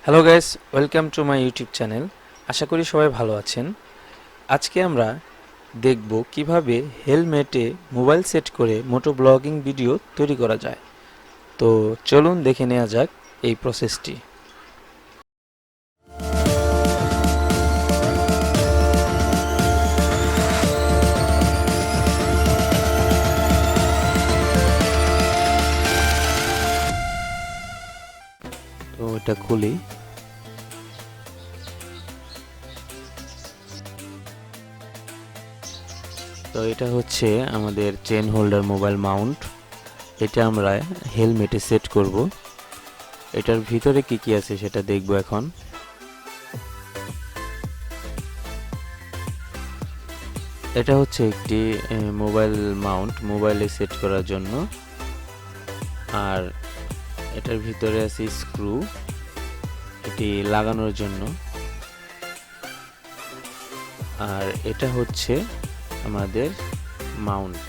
Hello guys, welcome to my YouTube channel. আশা করি সবাই ভালো আছেন। আজকে আমরা দেখব কিভাবে হেলমেটে মোবাইল সেট করে মোটো ব্লগিং ভিডিও তৈরি করা যায়। তো চলুন দেখে নেওয়া যাক এই প্রসেসটি। তো এটা খুলি। তো এটা হচ্ছে আমাদের চেন হোল্ডার মোবাইল মাউন্ট। এটা আমরা হেলমেটে সেট করব। এটার ভিতরে কি কি আছে সেটা দেখব এখন। এটা হচ্ছে একটি মোবাইল মাউন্ট, মোবাইলে সেট করার জন্য। আর এটার ভিতরে আছে স্ক্রু, এটি লাগানোর জন্য। আর এটা হচ্ছে আমাদের মাউন্ট,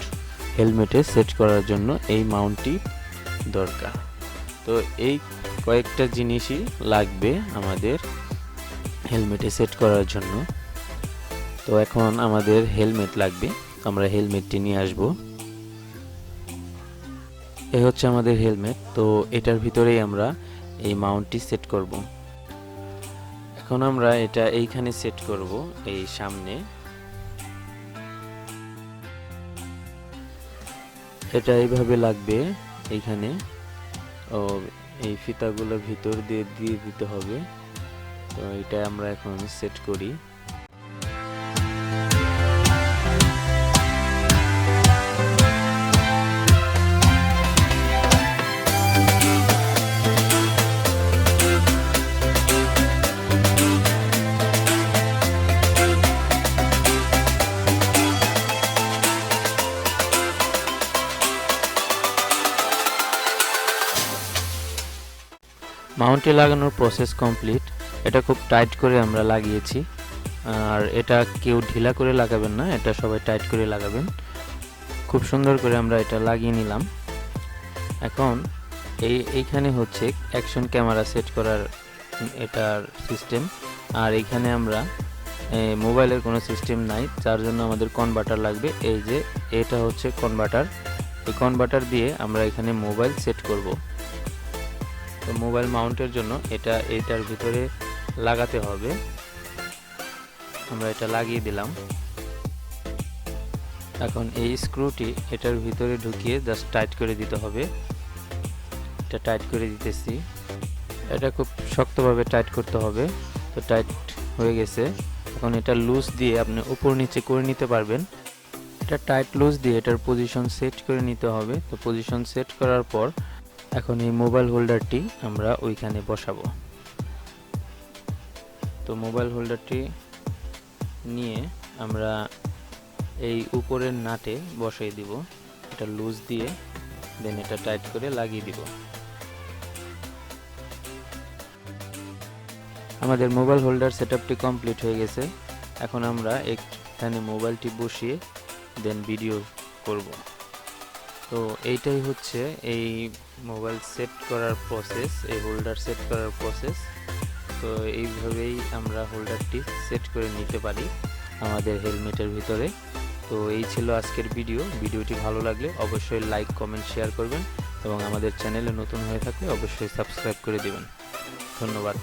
হেলমেটে সেট করার জন্য এই মাউন্টটি দরকার। তো এই কয়েকটা জিনিসই লাগবে আমাদের হেলমেটে সেট করার জন্য। তো এখন আমাদের হেলমেট লাগবে, আমরা হেলমেটটি নিয়ে আসব। এই হচ্ছে আমাদের হেলমেট। তো এটার ভিতরেই আমরা এই মাউন্টটি সেট করব। এখন আমরা এটা এইখানে সেট করব, এই সামনে। এটা এইভাবে লাগবে এইখানে, ও এই ফিতাগুলো ভিতর দিয়ে দিয়ে দিতে হবে। তো এটা আমরা এখন সেট করি। মাউন্টে লাগানোর প্রসেস কমপ্লিট। এটা খুব টাইট করে আমরা লাগিয়েছি। আর এটা কেউ ঢিলা করে লাগাবেন না, এটা সবাই টাইট করে লাগাবেন। খুব সুন্দর করে আমরা এটা লাগিয়ে নিলাম। এখন এইখানে হচ্ছে অ্যাকশন ক্যামেরা সেট করার এটার সিস্টেম। আর এইখানে আমরা মোবাইলের কোনো সিস্টেম নাই, যার জন্য আমাদের কনভার্টার লাগবে। এই যে এটা হচ্ছে কনভার্টার, এই কনভার্টার দিয়ে আমরা এখানে মোবাইল সেট করব। তো মোবাইল মাউন্টের জন্য এটার ভিতরে লাগাতে হবে। আমরা এটা লাগিয়ে দিলাম। এখন এই স্ক্রুটি এটার ভিতরে ঢুকিয়ে জাস্ট টাইট করে দিতে হবে। এটা টাইট করে দিতেছি। এটা খুব শক্তভাবে টাইট করতে হবে। তো টাইট হয়ে গেছে। এখন এটা লুজ দিয়ে আপনি উপর নিচে করে নিতে পারবেন। এটা টাইট লুজ দিয়ে এটার পজিশন সেট করে নিতে হবে। তো পজিশন সেট করার পর এখন এই মোবাইল হোল্ডারটি আমরা ওইখানে বসাবো। তো মোবাইল হোল্ডারটি নিয়ে আমরা এই উপরের নাটে বসাই দিব। এটা লুজ দিয়ে দেন এটা টাইট করে লাগিয়ে দিব। আমাদের মোবাইল হোল্ডার সেটআপটি কমপ্লিট হয়ে গেছে। এখন আমরা এখানে মোবাইলটি বসিয়ে দেন ভিডিও করব। তো এইটাই হচ্ছে এই মোবাইল সেট করার প্রসেস, এই হোল্ডার সেট করার প্রসেস। তো এইভাবেই আমরা হোল্ডারটি সেট করে নিতে পারি আমাদের হেলমেটের ভিতরে। তো এই ছিল আজকের ভিডিওটি ভালো লাগলে অবশ্যই লাইক, কমেন্ট, শেয়ার করবেন এবং আমাদের চ্যানেলে নতুন হয়ে থাকলে অবশ্যই সাবস্ক্রাইব করে দেবেন। ধন্যবাদ।